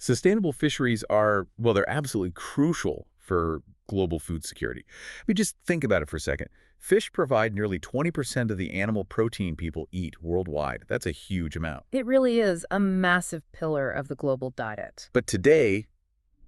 Sustainable fisheries are, well, they're absolutely crucial for global food security. I mean, just think about it for a second. Fish provide nearly 20% of the animal protein people eat worldwide. That's a huge amount. It really is a massive pillar of the global diet. But today,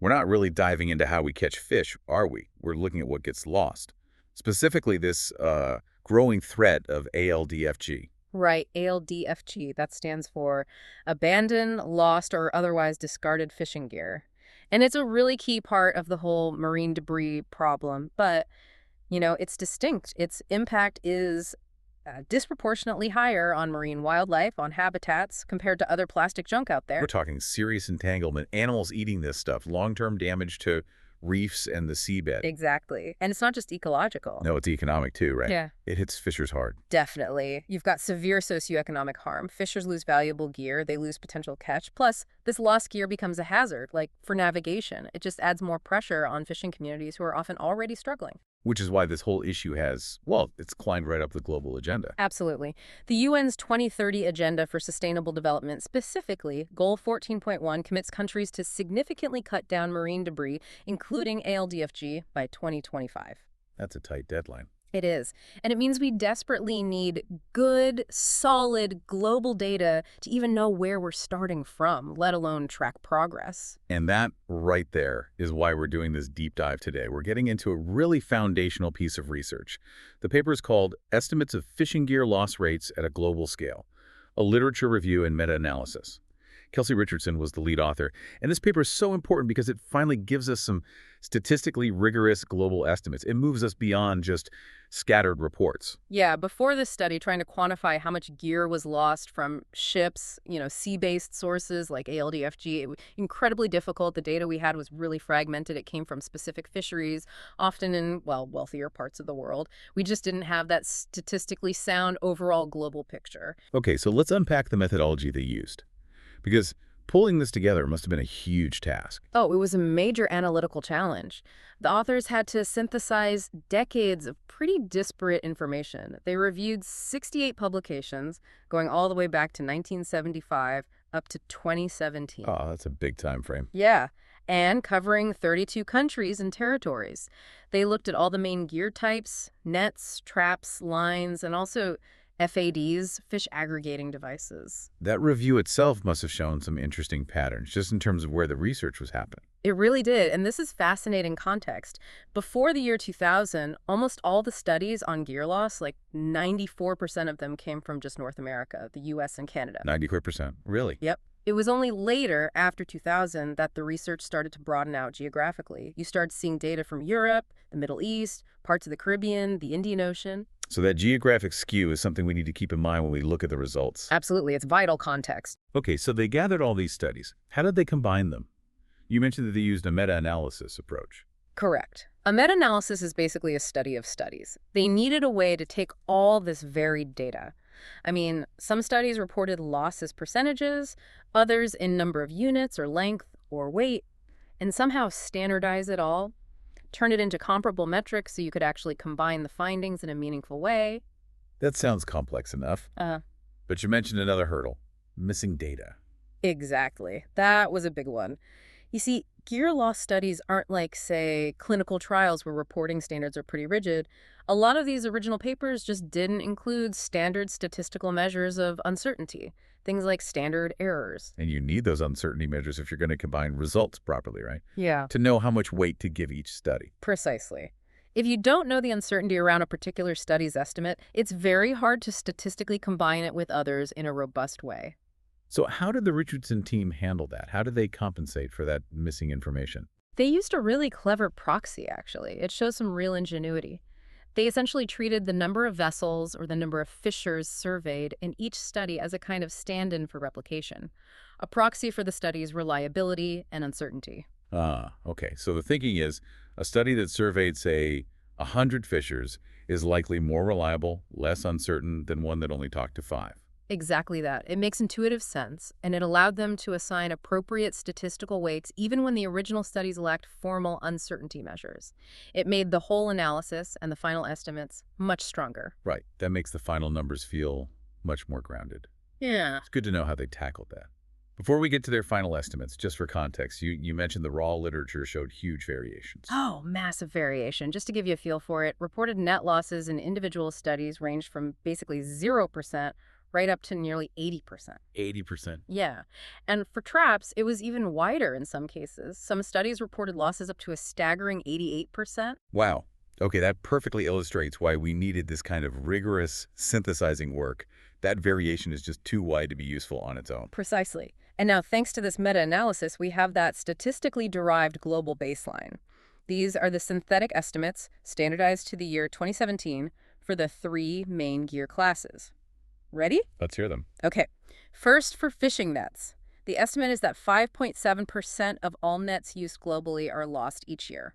we're not really diving into how we catch fish, are we? We're looking at what gets lost. Specifically, this growing threat of ALDFG. Right, ALDFG, that stands for Abandoned, Lost, or Otherwise Discarded Fishing Gear. And it's a really key part of the whole marine debris problem, but, it's distinct. Its impact is disproportionately higher on marine wildlife, on habitats, compared to other plastic junk out We're there. talking serious entanglement, animals eating this stuff, long-term damage to reefs and the seabed. Exactly. And it's not just ecological. No, it's economic too, right? Yeah. It hits fishers hard. Definitely. You've got severe socioeconomic harm. Fishers lose valuable gear. They lose potential catch. Plus, this lost gear becomes a hazard, like for navigation. It just adds more pressure on fishing communities who are often already struggling. Which is why this whole issue has, well, it's climbed right up the global agenda. Absolutely. The UN's 2030 Agenda for Sustainable Development, specifically Goal 14.1, commits countries to significantly cut down marine debris, including ALDFG, by 2025. That's a tight deadline. It is. And it means we desperately need good, solid global data to even know where we're starting from, let alone track progress. And that right there is why we're doing this deep dive today. We're getting into a really foundational piece of research. The paper is called Estimates of Fishing Gear Loss Rates at a Global Scale, a literature review and meta-analysis. Kelsey Richardson was the lead author, and this paper is so important because it finally gives us some statistically rigorous global estimates. It moves us beyond just scattered reports. Yeah, before this study, trying to quantify how much gear was lost from ships, sea-based sources like ALDFG, it was incredibly difficult. The data we had was really fragmented. It came from specific fisheries, often in, wealthier parts of the world. We just didn't have that statistically sound overall global picture. Okay, so let's unpack the methodology they used. Because pulling this together must have been a huge task. Oh, it was a major analytical challenge. The authors had to synthesize decades of pretty disparate information. They reviewed 68 publications, going all the way back to 1975 up to 2017. Oh, that's a big time frame. Yeah, and covering 32 countries and territories. They looked at all the main gear types, nets, traps, lines, and also FADs, fish aggregating devices. That review itself must have shown some interesting patterns, just in terms of where the research was happening. It really did, and this is fascinating context. Before the year 2000, almost all the studies on gear loss, like 94% of them came from just North America, the US and Canada. 94%. Really? Yep. It was only later, after 2000, that the research started to broaden out geographically. You started seeing data from Europe, the Middle East, parts of the Caribbean, the Indian Ocean. So that geographic skew is something we need to keep in mind when we look at the results. Absolutely, it's vital context. Okay, so they gathered all these studies. How did they combine them? You mentioned that they used a meta-analysis approach. Correct. A meta-analysis is basically a study of studies. They needed a way to take all this varied data. I mean, some studies reported loss as percentages, others in number of units or length or weight, and somehow standardize it all, turn it into comparable metrics so you could actually combine the findings in a meaningful way. That sounds complex enough. But you mentioned another hurdle, missing data. Exactly. That was a big one. You see, gear loss studies aren't like, say, clinical trials where reporting standards are pretty rigid. A lot of these original papers just didn't include standard statistical measures of uncertainty, things like standard errors. And you need those uncertainty measures if you're going to combine results properly, right? Yeah. To know how much weight to give each study. Precisely. If you don't know the uncertainty around a particular study's estimate, it's very hard to statistically combine it with others in a robust way. So how did the Richardson team handle that? How did they compensate for that missing information? They used a really clever proxy, actually. It shows some real ingenuity. They essentially treated the number of vessels or the number of fishers surveyed in each study as a kind of stand-in for replication, a proxy for the study's reliability and uncertainty. Okay. So the thinking is a study that surveyed, say, 100 fishers is likely more reliable, less uncertain than one that only talked to 5. Exactly that. It makes intuitive sense, and it allowed them to assign appropriate statistical weights even when the original studies lacked formal uncertainty measures. It made the whole analysis and the final estimates much stronger. Right. That makes the final numbers feel much more grounded. Yeah. It's good to know how they tackled that. Before we get to their final estimates, just for context, you mentioned the raw literature showed huge variations. Oh, massive variation. Just to give you a feel for it, reported net losses in individual studies ranged from basically 0% right up to nearly 80%. 80%. Yeah. And for traps, it was even wider in some cases. Some studies reported losses up to a staggering 88%. Wow. Okay, that perfectly illustrates why we needed this kind of rigorous synthesizing work. That variation is just too wide to be useful on its own. Precisely. And now, thanks to this meta-analysis, we have that statistically derived global baseline. These are the synthetic estimates, standardized to the year 2017, for the three main gear classes. Ready? Let's hear them. Okay. First, for fishing nets. The estimate is that 5.7% of all nets used globally are lost each year.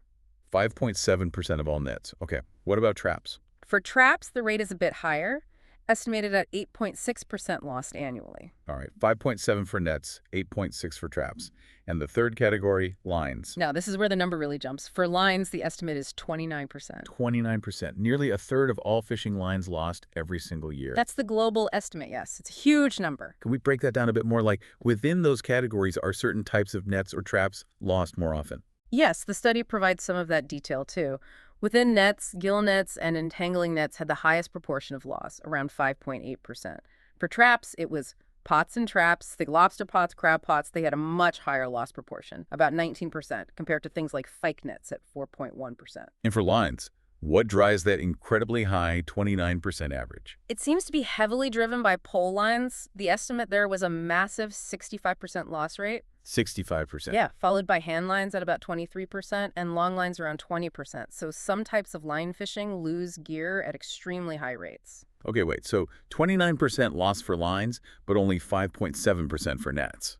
5.7% of all nets. Okay. What about traps? For traps, the rate is a bit higher, estimated at 8.6% lost annually. All right. 5.7 for nets, 8.6 for traps. And the third category, lines. Now, this is where the number really jumps. For lines, the estimate is 29%. 29%. Nearly a third of all fishing lines lost every single year. That's the global estimate, yes. It's a huge number. Can we break that down a bit more? Like, within those categories, are certain types of nets or traps lost more often? Yes, the study provides some of that detail, too. Within nets, gill nets and entangling nets had the highest proportion of loss, around 5.8%. For traps, it was pots and traps, the lobster pots, crab pots, they had a much higher loss proportion, about 19%, compared to things like fyke nets at 4.1%. And for lines, what drives that incredibly high 29% average? It seems to be heavily driven by pole lines. The estimate there was a massive 65% loss rate. 65%. Yeah, followed by hand lines at about 23% and long lines around 20%. So some types of line fishing lose gear at extremely high rates. Okay, wait. So 29% loss for lines, but only 5.7% for nets.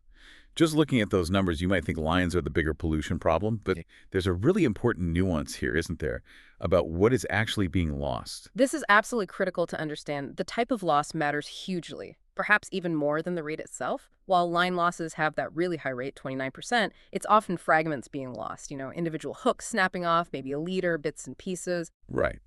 Just looking at those numbers, you might think lines are the bigger pollution problem, but there's a really important nuance here, isn't there, about what is actually being lost. This is absolutely critical to understand. The type of loss matters hugely, perhaps even more than the rate itself. While line losses have that really high rate, 29%, it's often fragments being lost, individual hooks snapping off, maybe a leader, bits and pieces. Right.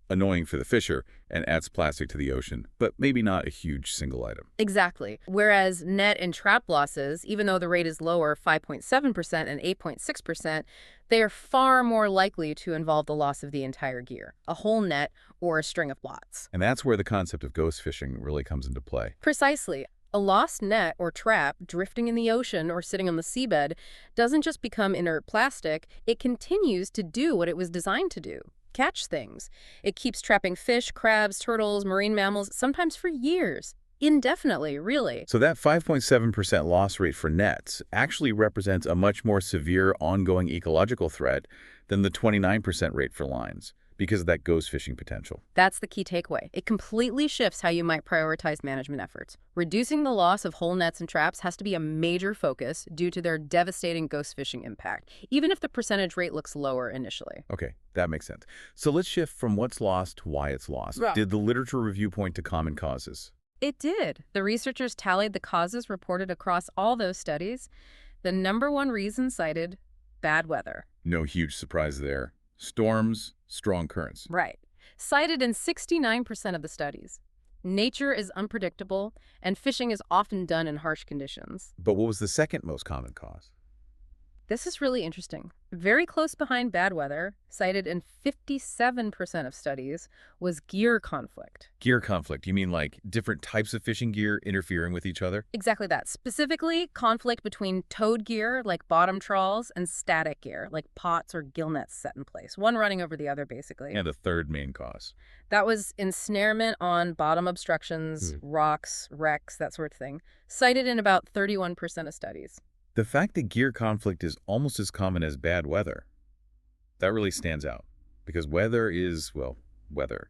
Annoying for the fisher and adds plastic to the ocean, but maybe not a huge single item. Exactly. Whereas net and trap losses, even though the rate is lower, 5.7% and 8.6%, they are far more likely to involve the loss of the entire gear, a whole net or a string of blots. And that's where the concept of ghost fishing really comes into play. Precisely. A lost net or trap drifting in the ocean or sitting on the seabed doesn't just become inert plastic, it continues to do what it was designed to do. Catch things. It keeps trapping fish, crabs, turtles, marine mammals, sometimes for years. Indefinitely, really. So that 5.7% loss rate for nets actually represents a much more severe ongoing ecological threat than the 29% rate for lines, because of that ghost fishing potential. That's the key takeaway. It completely shifts how you might prioritize management efforts. Reducing the loss of whole nets and traps has to be a major focus due to their devastating ghost fishing impact, even if the percentage rate looks lower initially. Okay, that makes sense. So let's shift from what's lost to why it's lost. Right. Did the literature review point to common causes? It did. The researchers tallied the causes reported across all those studies. The number one reason cited, bad weather. No huge surprise there. Storms, strong currents. Right. Cited in 69% of the studies. Nature is unpredictable, and fishing is often done in harsh conditions. But what was the second most common cause? This is really interesting. Very close behind bad weather, cited in 57% of studies, was gear conflict. Gear conflict. You mean like different types of fishing gear interfering with each other? Exactly that. Specifically, conflict between towed gear, like bottom trawls, and static gear, like pots or gill nets set in place, one running over the other, basically. And the third main cause. That was ensnarement on bottom obstructions, rocks, wrecks, that sort of thing, cited in about 31% of studies. The fact that gear conflict is almost as common as bad weather, that really stands out. Because weather is, well, weather.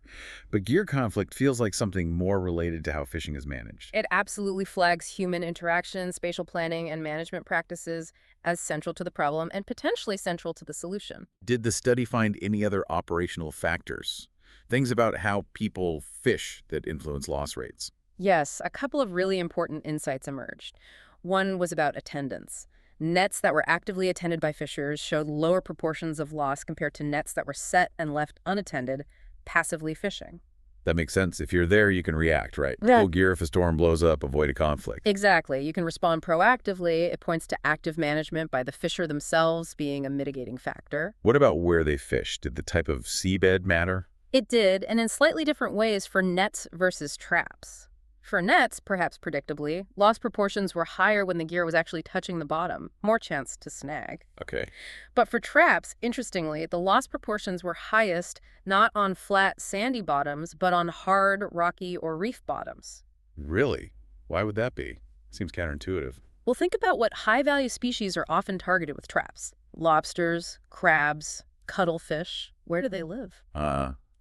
But gear conflict feels like something more related to how fishing is managed. It absolutely flags human interaction, spatial planning, and management practices as central to the problem and potentially central to the solution. Did the study find any other operational factors? Things about how people fish that influence loss rates? Yes, a couple of really important insights emerged. One was about attendance. Nets that were actively attended by fishers showed lower proportions of loss compared to nets that were set and left unattended, passively fishing. That makes sense. If you're there, you can react, right? Yeah. Pull gear if a storm blows up, avoid a conflict. Exactly. You can respond proactively. It points to active management by the fisher themselves being a mitigating factor. What about where they fish? Did the type of seabed matter? It did, and in slightly different ways for nets versus traps. For nets, perhaps predictably, loss proportions were higher when the gear was actually touching the bottom, more chance to snag. Okay. But for traps, interestingly, the loss proportions were highest not on flat, sandy bottoms, but on hard, rocky, or reef bottoms. Really? Why would that be? Seems counterintuitive. Well, think about what high-value species are often targeted with traps. Lobsters, crabs, cuttlefish. Where do they live?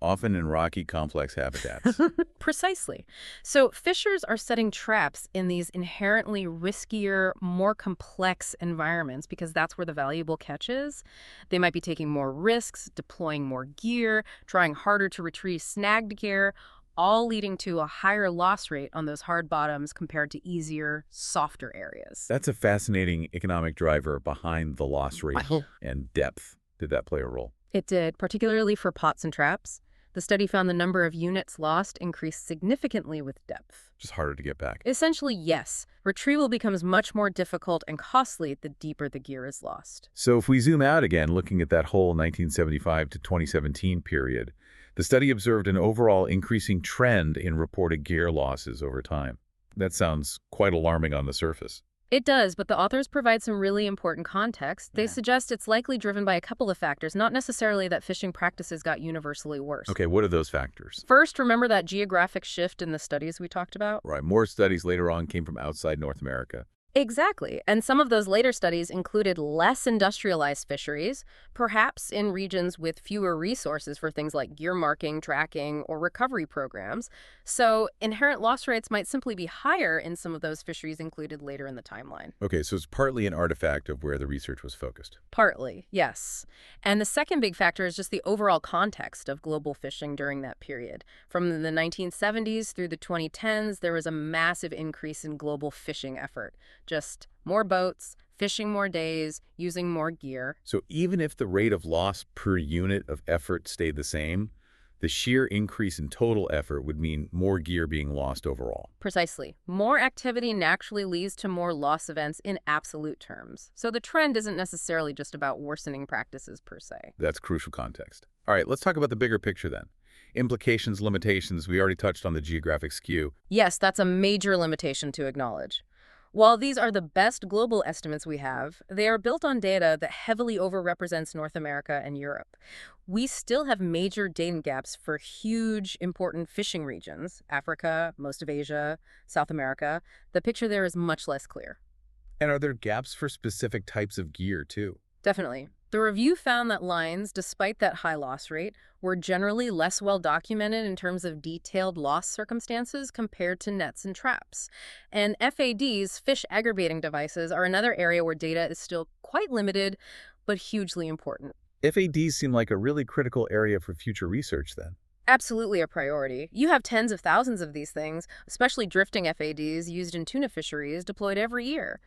Often in rocky, complex habitats. Precisely. So fishers are setting traps in these inherently riskier, more complex environments because that's where the valuable catch is. They might be taking more risks, deploying more gear, trying harder to retrieve snagged gear, all leading to a higher loss rate on those hard bottoms compared to easier, softer areas. That's a fascinating economic driver behind the loss rate Wow. and depth. Did that play a role? It did, particularly for pots and traps. The study found the number of units lost increased significantly with depth. Just harder to get back. Essentially, yes. Retrieval becomes much more difficult and costly the deeper the gear is lost. So if we zoom out again, looking at that whole 1975 to 2017 period, the study observed an overall increasing trend in reported gear losses over time. That sounds quite alarming on the surface. It does, but the authors provide some really important context. They suggest it's likely driven by a couple of factors, not necessarily that fishing practices got universally worse. Okay, what are those factors? First, remember that geographic shift in the studies we talked about? Right, more studies later on came from outside North America. Exactly. And some of those later studies included less industrialized fisheries, perhaps in regions with fewer resources for things like gear marking, tracking, or recovery programs. So inherent loss rates might simply be higher in some of those fisheries included later in the timeline. Okay, so it's partly an artifact of where the research was focused. Partly, yes. And the second big factor is just the overall context of global fishing during that period. From the 1970s through the 2010s, there was a massive increase in global fishing effort. Just more boats, fishing more days, using more gear. So even if the rate of loss per unit of effort stayed the same, the sheer increase in total effort would mean more gear being lost overall. Precisely. More activity naturally leads to more loss events in absolute terms. So the trend isn't necessarily just about worsening practices per se. That's crucial context. All right, let's talk about the bigger picture then. Implications, limitations, we already touched on the geographic skew. Yes, that's a major limitation to acknowledge. While these are the best global estimates we have, they are built on data that heavily overrepresents North America and Europe. We still have major data gaps for huge, important fishing regions, Africa, most of Asia, South America. The picture there is much less clear. And are there gaps for specific types of gear, too? Definitely. The review found that lines, despite that high loss rate, were generally less well documented in terms of detailed loss circumstances compared to nets and traps. And FADs, fish aggregating devices, are another area where data is still quite limited, but hugely important. FADs seem like a really critical area for future research then. Absolutely a priority. You have tens of thousands of these things, especially drifting FADs used in tuna fisheries, deployed every year.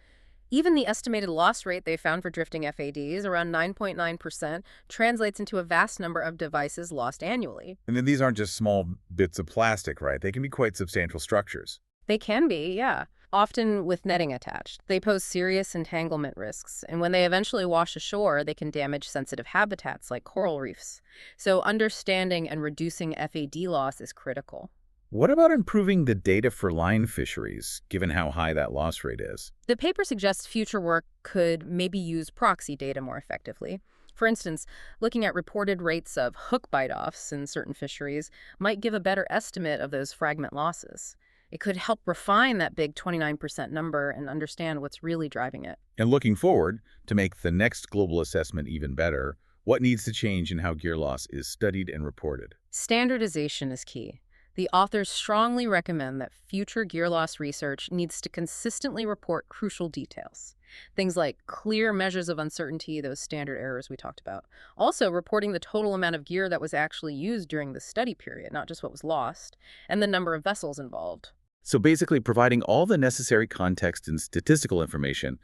Even the estimated loss rate they found for drifting FADs, around 9.9%, translates into a vast number of devices lost annually. And then these aren't just small bits of plastic, right? They can be quite substantial structures. They can be, yeah, often with netting attached. They pose serious entanglement risks, and when they eventually wash ashore, they can damage sensitive habitats like coral reefs. So understanding and reducing FAD loss is critical. What about improving the data for line fisheries, given how high that loss rate is? The paper suggests future work could maybe use proxy data more effectively. For instance, looking at reported rates of hook bite-offs in certain fisheries might give a better estimate of those fragment losses. It could help refine that big 29% number and understand what's really driving it. And looking forward, to make the next global assessment even better, what needs to change in how gear loss is studied and reported? Standardization is key. The authors strongly recommend that future gear loss research needs to consistently report crucial details. Things like clear measures of uncertainty, those standard errors we talked about. Also, reporting the total amount of gear that was actually used during the study period, not just what was lost, and the number of vessels involved. So basically providing all the necessary context and statistical information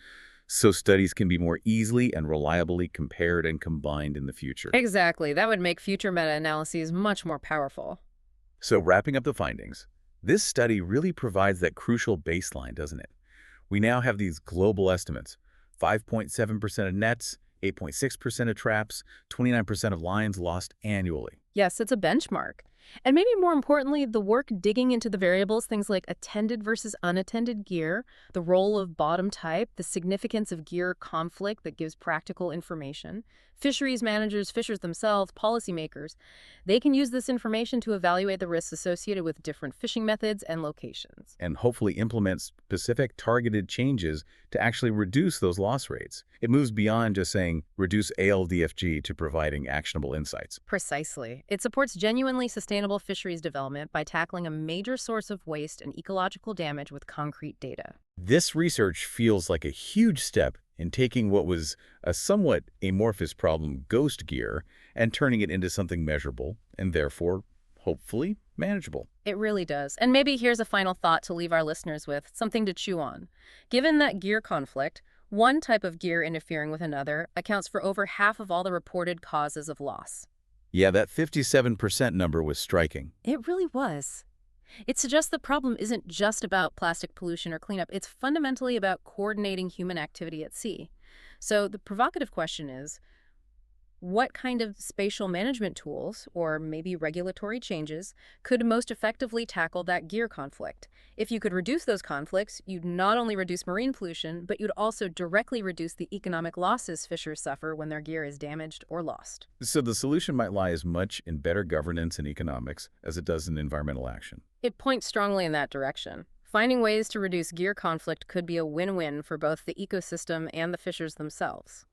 so studies can be more easily and reliably compared and combined in the future. Exactly. That would make future meta-analyses much more powerful. So wrapping up the findings, this study really provides that crucial baseline, doesn't it? We now have these global estimates: 5.7% of nets, 8.6% of traps, 29% of lines lost annually. Yes, it's a benchmark. And maybe more importantly, the work digging into the variables, things like attended versus unattended gear, the role of bottom type, the significance of gear conflict that gives practical information. Fisheries managers, fishers themselves, policymakers, they can use this information to evaluate the risks associated with different fishing methods and locations. And hopefully implement specific targeted changes to actually reduce those loss rates. It moves beyond just saying reduce ALDFG to providing actionable insights. Precisely. It supports genuinely sustainable fisheries development by tackling a major source of waste and ecological damage with concrete data. This research feels like a huge step in taking what was a somewhat amorphous problem, ghost gear, and turning it into something measurable and therefore, hopefully, manageable. It really does. And maybe here's a final thought to leave our listeners with, something to chew on. Given that gear conflict, one type of gear interfering with another accounts for over half of all the reported causes of loss. Yeah, that 57% number was striking. It really was. It suggests the problem isn't just about plastic pollution or cleanup. It's fundamentally about coordinating human activity at sea. So the provocative question is, what kind of spatial management tools, or maybe regulatory changes, could most effectively tackle that gear conflict? If you could reduce those conflicts, you'd not only reduce marine pollution, but you'd also directly reduce the economic losses fishers suffer when their gear is damaged or lost. So the solution might lie as much in better governance and economics as it does in environmental action. It points strongly in that direction. Finding ways to reduce gear conflict could be a win-win for both the ecosystem and the fishers themselves.